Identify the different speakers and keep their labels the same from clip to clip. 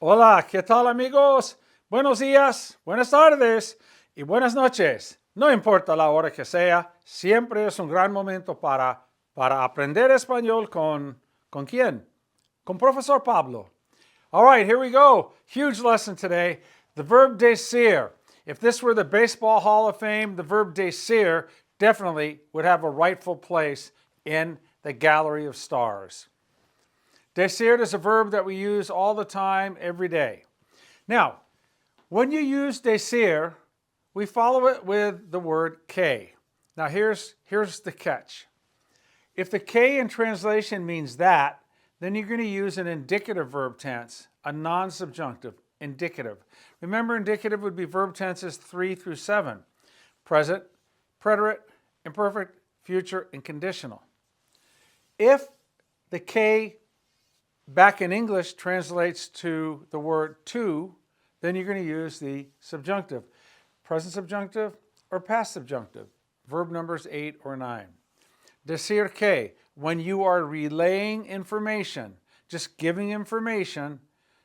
Speaker 1: Hola, ¿qué tal amigos? Buenos días, buenas tardes y buenas noches. No importa la hora que sea, siempre es un gran momento para aprender español ¿con quién? Con Profesor Pablo. All right, here we go. Huge lesson today. The verb decir. If this were the Baseball Hall of Fame, the verb decir definitely would have a rightful place in the gallery of stars. Decir is a verb that we use all the time, every day. Now, when you use decir, we follow it with the word K. Now here's the catch. If the K in translation means that, then you're going to use an indicative verb tense, a non-subjunctive, indicative. Remember, indicative would be verb tenses 3 through 7. Present, preterite, imperfect, future, and conditional. If the K back in English translates to the word to, then you're going to use the subjunctive. Present subjunctive or past subjunctive. Verb numbers 8 or 9. Desir K, when you are relaying information, just giving information,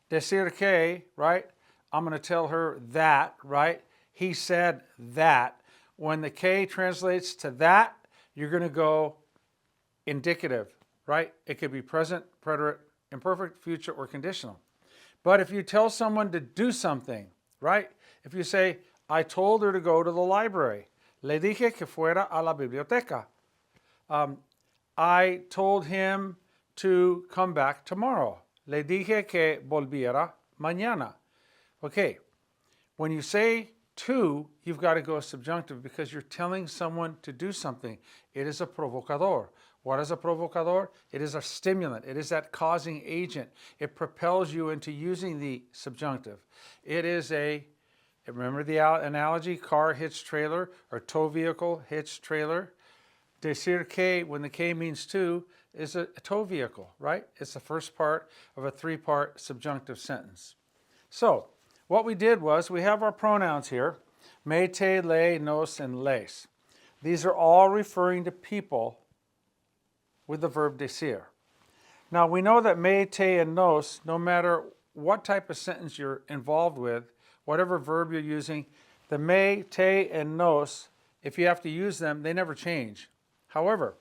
Speaker 1: Desir K, right? I'm going to tell her that, right? He said that. When the K translates to that, you're going to go indicative, right? It could be present, preterite, imperfect, future, or conditional. But if you tell someone to do something, right? If you say, I told her to go to the library. Le dije que fuera a la biblioteca. I told him to come back tomorrow. Le dije que volviera mañana. Okay, when you say to, you've got to go subjunctive because you're telling someone to do something. It is a provocador. What is a provocador? It is a stimulant. It is that causing agent. It propels you into using the subjunctive. It is remember the analogy, car hitch trailer or tow vehicle hitch trailer? Decir K, when the K means to, is a tow vehicle, right? It's the first part of a 3-part subjunctive sentence. So, what we did was, we have our pronouns here, me, te, le, nos, and les. These are all referring to people with the verb decir. Now, we know that me, te, and nos, no matter what type of sentence you're involved with, whatever verb you're using, the me, te, and nos, if you have to use them, they never change. However,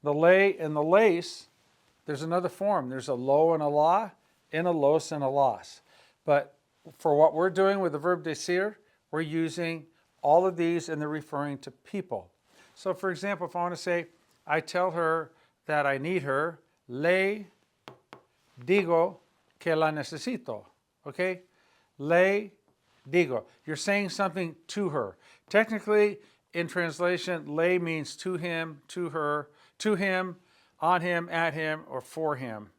Speaker 1: the le and the les, there's another form. There's a lo and a la, and a los and a las. But for what we're doing with the verb decir, we're using all of these and they're referring to people. So for example, if I want to say, I tell her that I need her, le digo que la necesito, okay? Le digo, you're saying something to her. Technically, in translation, le means to him, to her, to him, on him, at him, or for him,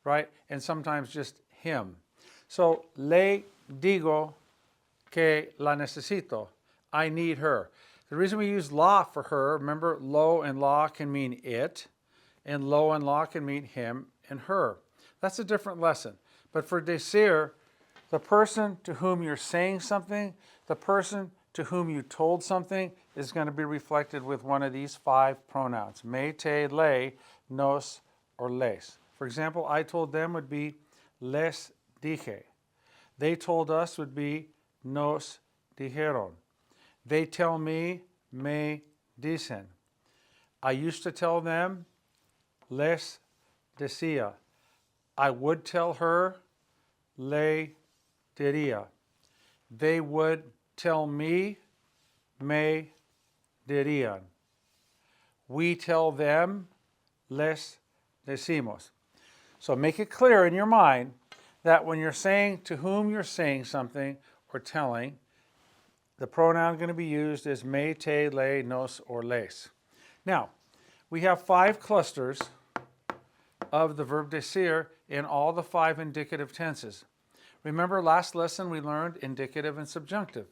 Speaker 1: right? And sometimes just him. So, le digo que la necesito. I need her. The reason we use la for her, remember, lo and la can mean it, and lo and la can mean him and her. That's a different lesson. But for decir, the person to whom you're saying something, the person to whom you told something, is going to be reflected with one of these 5 pronouns. Me, te, le, nos, or les. For example, I told them would be les dije. They told us would be nos dijeron. They tell me dicen. I used to tell them les decía. I would tell her le diría. They would tell me dirían. We tell them les decimos. So make it clear in your mind that when you're saying to whom you're saying something or telling, the pronoun going to be used is me, te, le, nos, or les. Now, we have 5 clusters of the verb decir in all the 5 indicative tenses. Remember last lesson we learned indicative and subjunctive.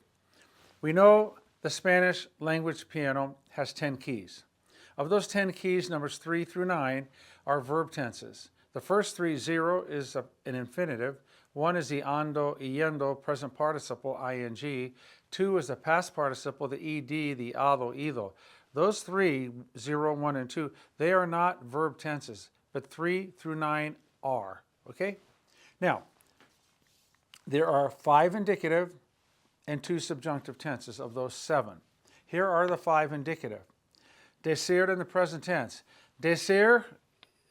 Speaker 1: We know the Spanish language piano has 10 keys. Of those 10 keys, numbers 3 through 9 are verb tenses. The first 3, 0 is an infinitive. 1 is the ando, yendo, present participle, ing. 2 is the past participle, the ed, the ado, ido. Those 3, 0, 1, and 2, they are not verb tenses, but 3 through 9 are, okay? Now, There are 5 indicative and 2 subjunctive tenses of those 7. Here are the 5 indicative. Decir in the present tense. Decir,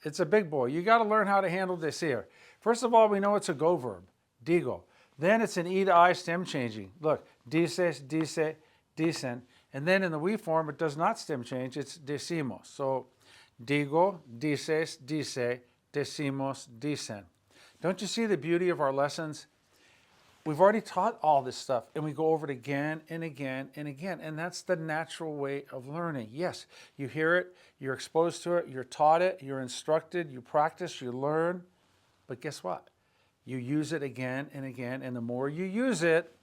Speaker 1: it's a big boy. You got to learn how to handle decir. First of all, we know it's a go verb, digo. Then it's an E to I stem changing. Look, dices, dice, dicen. And then in the we form, it does not stem change, it's decimos. So, digo, dices, dice, decimos, dicen. Don't you see the beauty of our lessons? We've already taught all this stuff, and we go over it again and again and again, and that's the natural way of learning. Yes, you hear it, you're exposed to it, you're taught it, you're instructed, you practice, you learn, but guess what? You use it again and again, and the more you use it,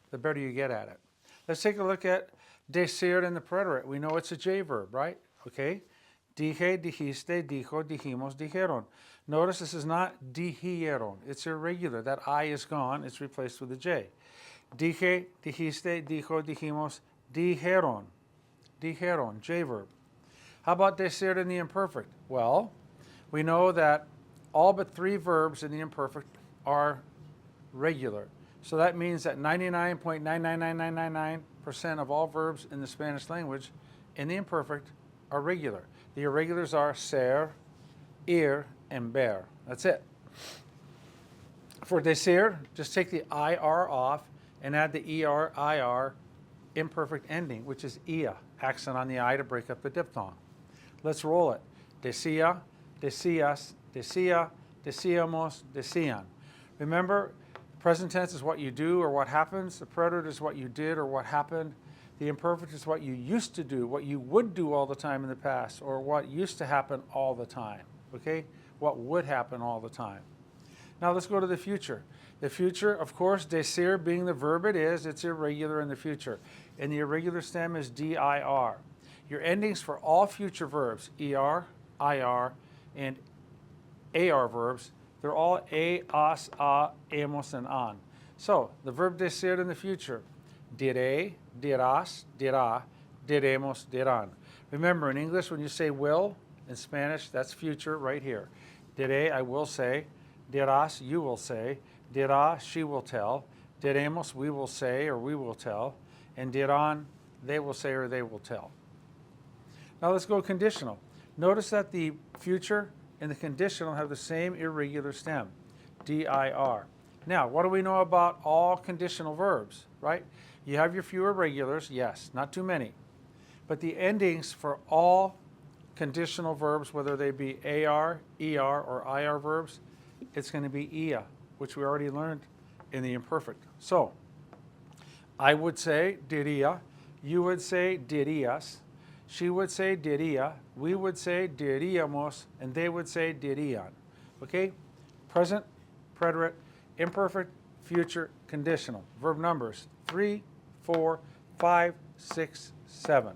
Speaker 1: the better you get at it. Let's take a look at decir in the preterite. We know it's a J verb, right? Okay. Dije, dijiste, dijo, dijimos, dijeron. Notice this is not dijeron. It's irregular. That I is gone. It's replaced with a J. Dije, dijiste, dijo, dijimos, dijeron. Dijeron, J verb. How about decir in the imperfect? Well, we know that all but 3 verbs in the imperfect are regular. So that means that 99.99999% of all verbs in the Spanish language in the imperfect are regular. The irregulars are ser, ir, and ver. That's it. For decir, just take the IR off and add the ER, IR imperfect ending, which is ia, accent on the I to break up the diphthong. Let's roll it. Decía, decías, decía, decíamos, decían. Remember, present tense is what you do or what happens. The preterite is what you did or what happened. The imperfect is what you used to do, what you would do all the time in the past, or what used to happen all the time, okay? What would happen all the time. Now let's go to the future. The future, of course, decir being the verb it is, it's irregular in the future. And the irregular stem is dir. Your endings for all future verbs, er, ir, and ar verbs, they're all a, as, a, amos, and an. So the verb decir in the future, diré, dirás, dirá, diremos, dirán. Remember, in English, when you say will, in Spanish, that's future right here. Diré, I will say. Dirás, you will say. Dirá, she will tell. Diremos, we will say or we will tell. And dirán, they will say or they will tell. Now let's go conditional. Notice that the future and the conditional have the same irregular stem, dir. Now, what do we know about all conditional verbs, right? You have your few irregulars, yes, not too many. But the endings for all conditional verbs, whether they be AR, ER, or IR verbs, it's going to be IA, which we already learned in the imperfect. So, I would say diría, you would say dirías, she would say diría, we would say diríamos, and they would say dirían. Okay? Present, preterite, imperfect, future, conditional. Verb numbers 3, 4, 5, 6, 7.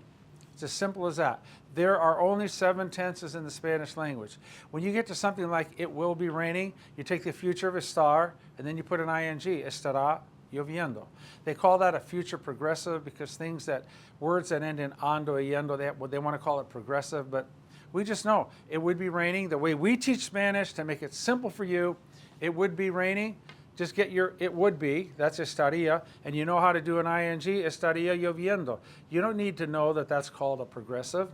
Speaker 1: It's as simple as that. There are only 7 tenses in the Spanish language. When you get to something like it will be raining, you take the future of estar and then you put an ing, estará lloviendo. They call that a future progressive because words that end in ando, yendo, they want to call it progressive, but we just know it would be raining. The way we teach Spanish to make it simple for you, it would be raining. Just get your it would be, that's estaría, and you know how to do an ing, estaría lloviendo. You don't need to know that that's called a progressive.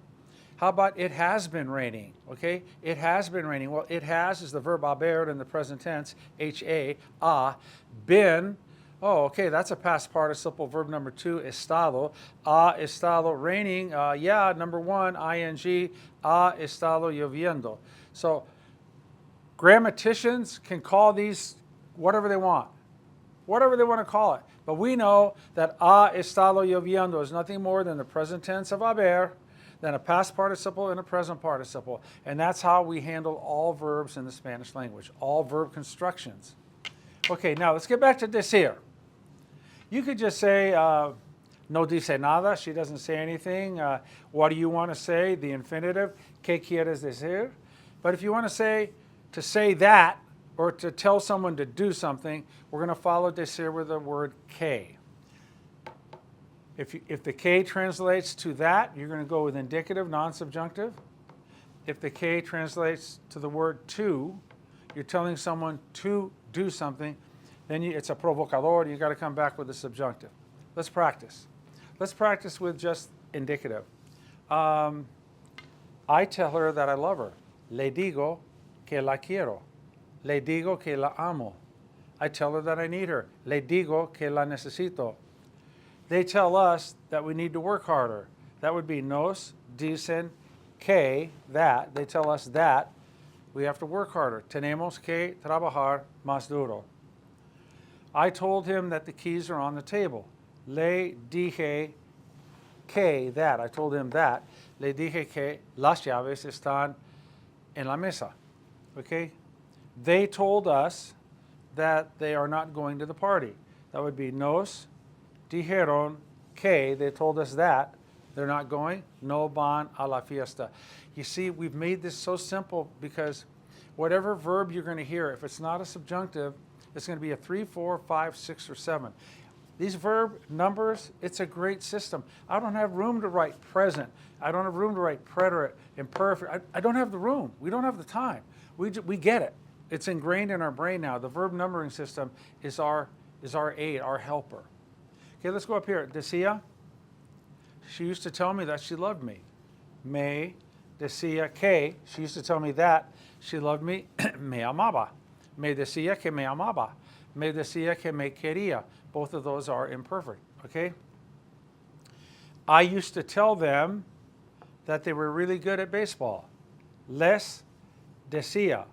Speaker 1: How about it has been raining, okay? It has been raining. Well, it has is the verb haber in the present tense, ha, been. Oh, okay, that's a past participle, verb number 2, estado. Estado, raining, yeah, number 1, ing, estado lloviendo. So grammaticians can call these whatever they want to call it. But we know that estado lloviendo is nothing more than the present tense of haber, then a past participle and a present participle. And that's how we handle all verbs in the Spanish language, all verb constructions. Okay, now let's get back to decir. You could just say, no dice nada, she doesn't say anything. What do you want to say? The infinitive, ¿qué quieres decir? But if you want to say that, or to tell someone to do something, we're going to follow decir with the word que. If the que translates to that, you're going to go with indicative, non-subjunctive. If the que translates to the word to, you're telling someone to do something, then it's a provocador. You got to come back with the subjunctive. Let's practice. Let's practice with just indicative. I tell her that I love her. Le digo que la quiero. Le digo que la amo. I tell her that I need her. Le digo que la necesito. They tell us that we need to work harder. That would be nos dicen que, that. They tell us that we have to work harder. Tenemos que trabajar más duro. I told him that the keys are on the table. Le dije que, that. I told him that. Le dije que las llaves están en la mesa. Okay? They told us that they are not going to the party. That would be nos dijeron que, they told us that they're not going, no van a la fiesta. You see, we've made this so simple because whatever verb you're going to hear, if it's not a subjunctive, it's going to be a 3, 4, 5, 6, or 7. These verb numbers, it's a great system. I don't have room to write present. I don't have room to write preterite, imperfect. I don't have the room. We don't have the time. We get it. It's ingrained in our brain now. The verb numbering system is our aid, our helper. Okay, let's go up here. Decía, she used to tell me that she loved me. Me decía que, she used to tell me that she loved me. Me amaba. Me decía que me amaba. Me decía que me quería. Both of those are imperfect, okay? I used to tell them that they were really good at baseball. Les decía.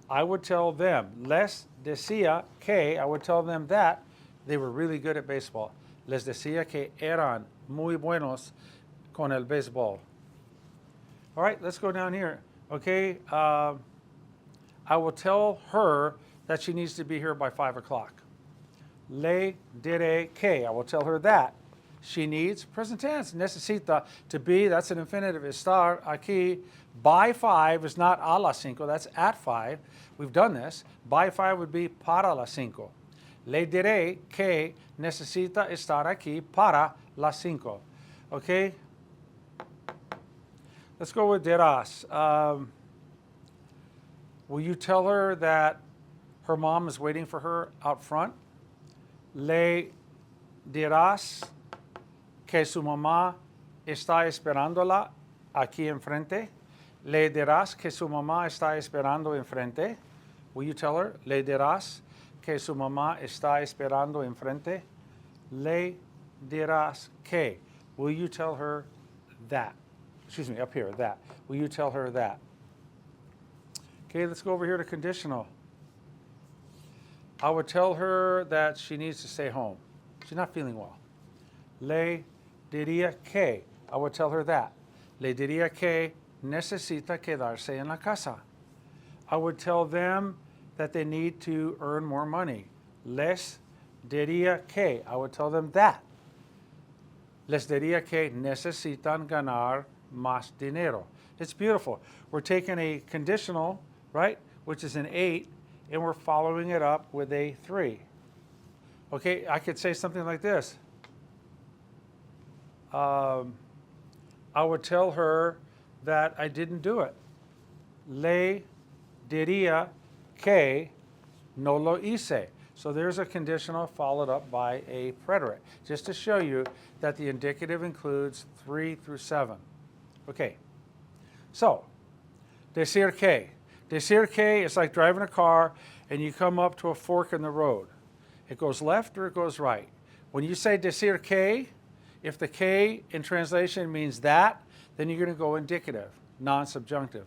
Speaker 1: I would tell them. Les decía que, I would tell them that they were really good at baseball. Les decía que eran muy buenos con el béisbol. All right, let's go down here. Okay, I will tell her that she needs to be here by 5 o'clock. Le diré que, I will tell her that. She needs, present tense, necesita, to be, that's an infinitive, estar aquí. By 5 is not a las 5, that's at 5. We've done this. By 5 would be para las 5. Le diré que necesita estar aquí para las 5. Okay? Let's go with dirás. Will you tell her that her mom is waiting for her out front? Le dirás que su mamá está esperándola aquí enfrente. Le dirás que su mamá está esperando enfrente. Will you tell her? Le dirás que su mamá está esperando enfrente. Le dirás que. Will you tell her that? Excuse me, up here, that. Will you tell her that? Okay, let's go over here to conditional. I would tell her that she needs to stay home. She's not feeling well. Le diría que. I would tell her that. Le diría que necesita quedarse en la casa. I would tell them that they need to earn more money. Les diría que. I would tell them that. Les diría que necesitan ganar más dinero. It's beautiful. We're taking a conditional, right, which is an 8, and we're following it up with a 3. Okay, I could say something like this. I would tell her that I didn't do it. Le diría que no lo hice. So there's a conditional followed up by a preterite, just to show you that the indicative includes 3 through 7. Okay, so decir que. Decir que is like driving a car and you come up to a fork in the road. It goes left or it goes right. When you say decir que, if the que in translation means that, then you're going to go indicative, non-subjunctive.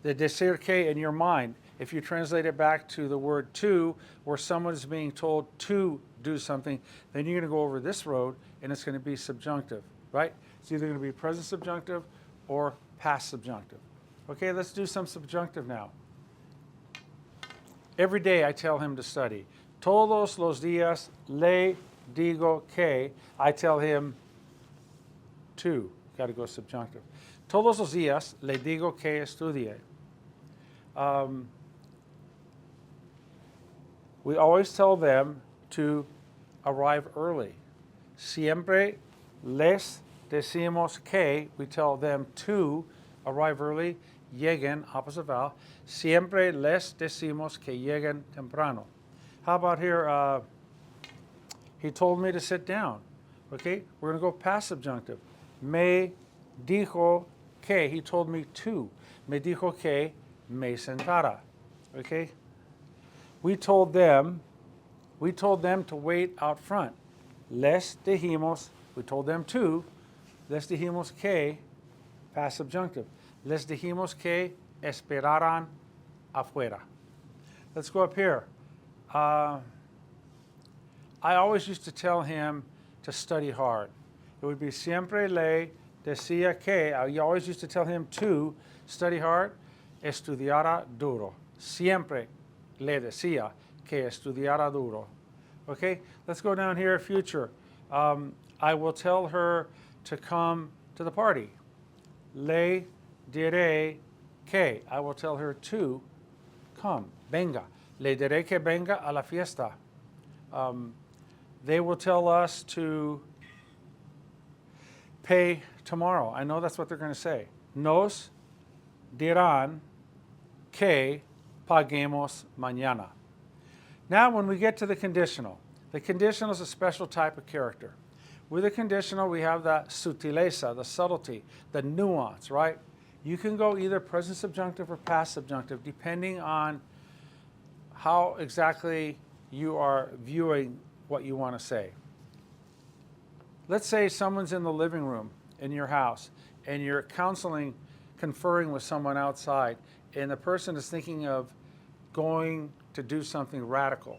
Speaker 1: The decir que in your mind, if you translate it back to the word to, where someone is being told to do something, then you're going to go over this road and it's going to be subjunctive, right? It's either going to be present subjunctive or past subjunctive. Okay, let's do some subjunctive now. Every day I tell him to study. Todos los días le digo que. I tell him to. Got to go subjunctive. Todos los días le digo que estudie. We always tell them to arrive early. Siempre les decimos que. We tell them to arrive early. Lleguen, opposite vowel. Siempre les decimos que lleguen temprano. How about here? He told me to sit down. Okay, we're going to go past subjunctive. Me dijo que. He told me to. Me dijo que me sentara. Okay. We told them to wait out front. Les dijimos. We told them to. Les dijimos que. Past subjunctive. Les dijimos que esperaran afuera. Let's go up here. I always used to tell him to study hard. It would be siempre le decía que. I always used to tell him to study hard, estudiara duro. Siempre le decía que estudiara duro. Okay, let's go down here, future. I will tell her to come to the party. Le diré que. I will tell her to come. Venga. Le diré que venga a la fiesta. They will tell us to pay tomorrow. I know that's what they're going to say. Nos dirán que paguemos mañana. Now, when we get to the conditional is a special type of character. With a conditional, we have the sutileza, the subtlety, the nuance, right? You can go either present subjunctive or past subjunctive, depending on how exactly you are viewing what you want to say. Let's say someone's in the living room in your house and you're conferring with someone outside, and the person is thinking of going to do something radical.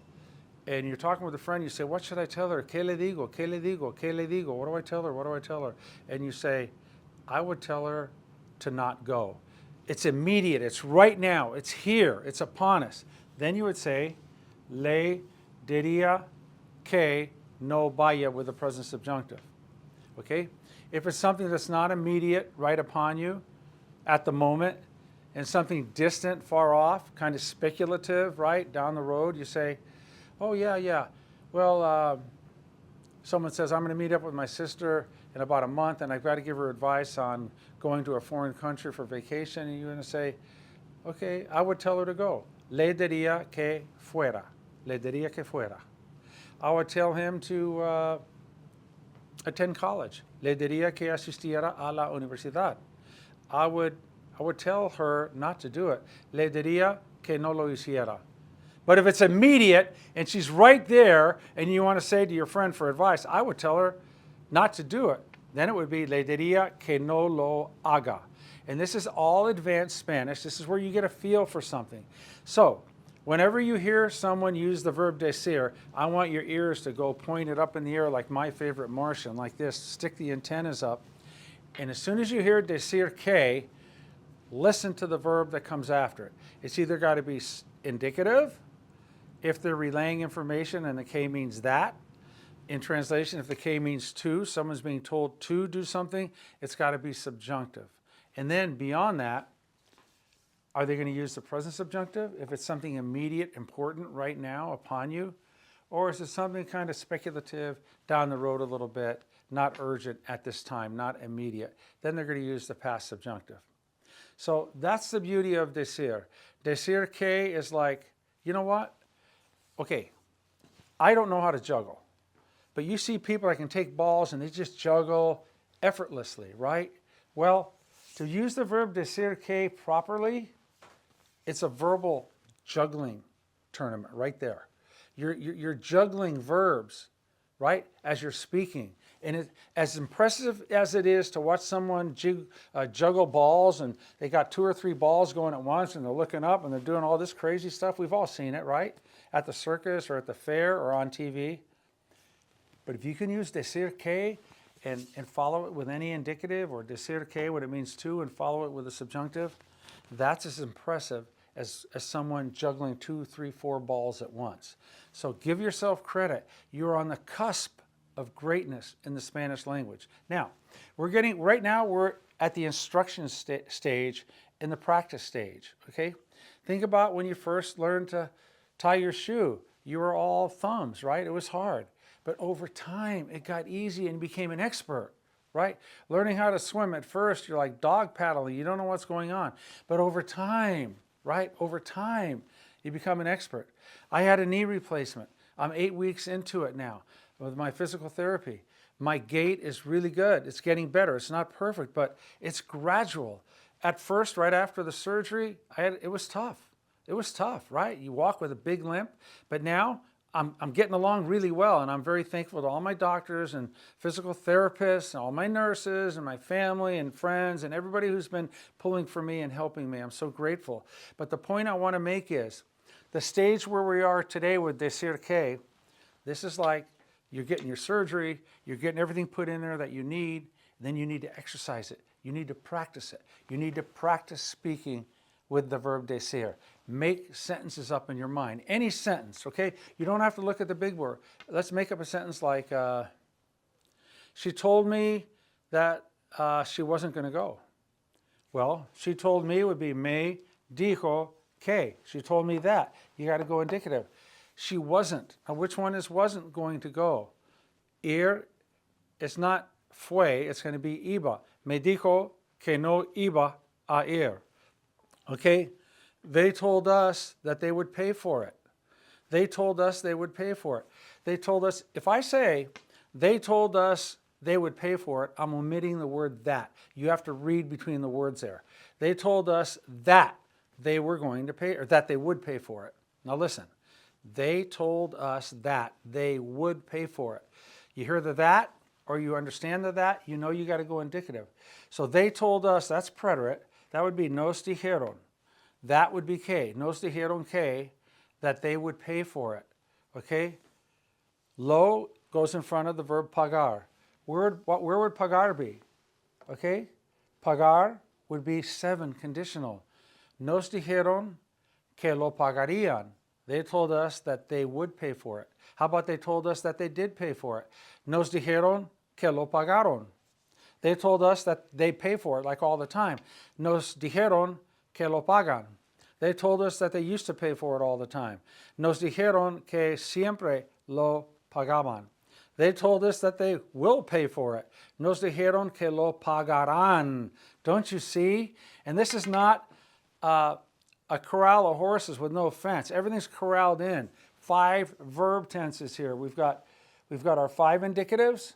Speaker 1: And you're talking with a friend, you say, what should I tell her? ¿Qué le digo? ¿Qué le digo? ¿Qué le digo? What do I tell her? What do I tell her? And you say, I would tell her to not go. It's immediate. It's right now. It's here. It's upon us. Then you would say, le diría que no vaya with the present subjunctive. Okay? If it's something that's not immediate, right upon you, at the moment, and something distant, far off, kind of speculative, right, down the road, you say, oh, yeah. Well, someone says, I'm going to meet up with my sister in about a month, and I've got to give her advice on going to a foreign country for vacation. And you're going to say, okay, I would tell her to go. Le diría que fuera. Le diría que fuera. I would tell him to attend college. Le diría que asistiera a la universidad. I would tell her not to do it. Le diría que no lo hiciera. But if it's immediate and she's right there and you want to say to your friend for advice, I would tell her not to do it. Then it would be le diría que no lo haga. And this is all advanced Spanish. This is where you get a feel for something. So whenever you hear someone use the verb decir, I want your ears to go pointed up in the air like my favorite Martian, like this. Stick the antennas up. And as soon as you hear decir que, listen to the verb that comes after it. It's either got to be indicative, if they're relaying information and the K means that. In translation, if the K means to, someone's being told to do something, it's got to be subjunctive. And then beyond that, are they going to use the present subjunctive if it's something immediate, important right now upon you? Or is it something kind of speculative down the road a little bit, not urgent at this time, not immediate? Then they're going to use the past subjunctive. So that's the beauty of decir. Decir que is like, you know what? Okay, I don't know how to juggle. But you see people that can take balls and they just juggle effortlessly, right? Well, to use the verb decir que properly, it's a verbal juggling tournament right there. You're juggling verbs, right, as you're speaking. And as impressive as it is to watch someone juggle balls, and they got 2 or 3 balls going at once, and they're looking up and they're doing all this crazy stuff. We've all seen it, right? At the circus or at the fair or on TV. But if you can use decir que and follow it with any indicative, or decir que when it means to and follow it with a subjunctive, that's as impressive as someone juggling 2, 3, 4 balls at once. So give yourself credit. You're on the cusp of greatness in the Spanish language. Now, right now we're at the instruction stage and the practice stage, okay? Think about when you first learned to tie your shoe. You were all thumbs, right? It was hard. But over time, it got easy and you became an expert, right? Learning how to swim, at first, you're like dog paddling. You don't know what's going on. But over time, right? Over time, You become an expert. I had a knee replacement. I'm 8 weeks into it now with my physical therapy. My gait is really good. It's getting better. It's not perfect, but it's gradual. At first, right after the surgery, it was tough. It was tough, right? You walk with a big limp, but now I'm getting along really well, and I'm very thankful to all my doctors and physical therapists and all my nurses and my family and friends and everybody who's been pulling for me and helping me. I'm so grateful. But the point I want to make is the stage where we are today with Desir K, this is like you're getting your surgery, you're getting everything put in there that you need, then you need to exercise it. You need to practice it. You need to practice speaking with the verb decir. Make sentences up in your mind. Any sentence, okay? You don't have to look at the big word. Let's make up a sentence like, she told me that she wasn't going to go. Well, she told me would be me dijo que. She told me that. You got to go indicative. She wasn't. Now, which one is wasn't going to go? Ir, it's not fue, it's going to be iba. Me dijo que no iba a ir. Okay? They told us that they would pay for it. They told us they would pay for it. They told us, if I say, they told us they would pay for it, I'm omitting the word that. You have to read between the words there. They told us that they were going to pay, or that they would pay for it. Now listen, they told us that they would pay for it. You hear the that, or you understand the that, you know you got to go indicative. So they told us, that's preterite, that would be nos dijeron. That would be que. Nos dijeron que, that they would pay for it. Okay? Lo goes in front of the verb pagar. Where would pagar be? Okay? Pagar would be 7 conditional. Nos dijeron que lo pagarían. They told us that they would pay for it. How about they told us that they did pay for it? Nos dijeron que lo pagaron. They told us that they pay for it like all the time. Nos dijeron que lo pagan. They told us that they used to pay for it all the time. Nos dijeron que siempre lo pagaban. They told us that they will pay for it. Nos dijeron que lo pagarán. Don't you see? And this is not a corral of horses with no fence. Everything's corralled in. 5 verb tenses here. We've got our 5 indicatives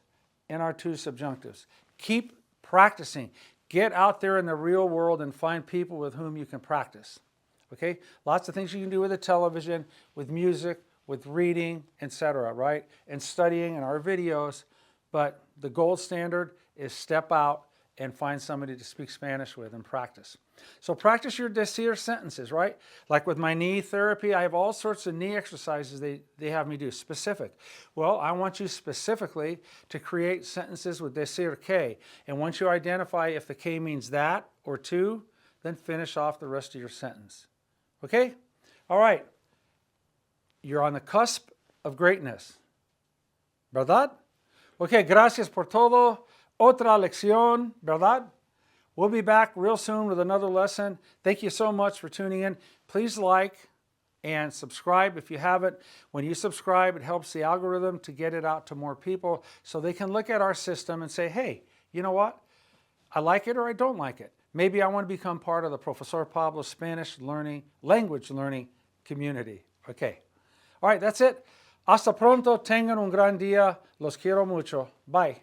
Speaker 1: and our 2 subjunctives. Keep practicing. Get out there in the real world and find people with whom you can practice. Okay? Lots of things you can do with the television, with music, with reading, etc., right? And studying in our videos. But the gold standard is step out and find somebody to speak Spanish with and practice. So practice your decir sentences, right? Like with my knee therapy, I have all sorts of knee exercises they have me do, specific. Well, I want you specifically to create sentences with decir que. And once you identify if the que means that or to, then finish off the rest of your sentence. Okay? All right. You're on the cusp of greatness. ¿Verdad? Okay, gracias por todo. Otra lección, ¿verdad? We'll be back real soon with another lesson. Thank you so much for tuning in. Please like and subscribe if you haven't. When you subscribe, it helps the algorithm to get it out to more people so they can look at our system and say, hey, you know what? I like it or I don't like it. Maybe I want to become part of the Profesor Pablo Spanish language learning community. Okay. All right, that's it. Hasta pronto. Tengan un gran día. Los quiero mucho. Bye.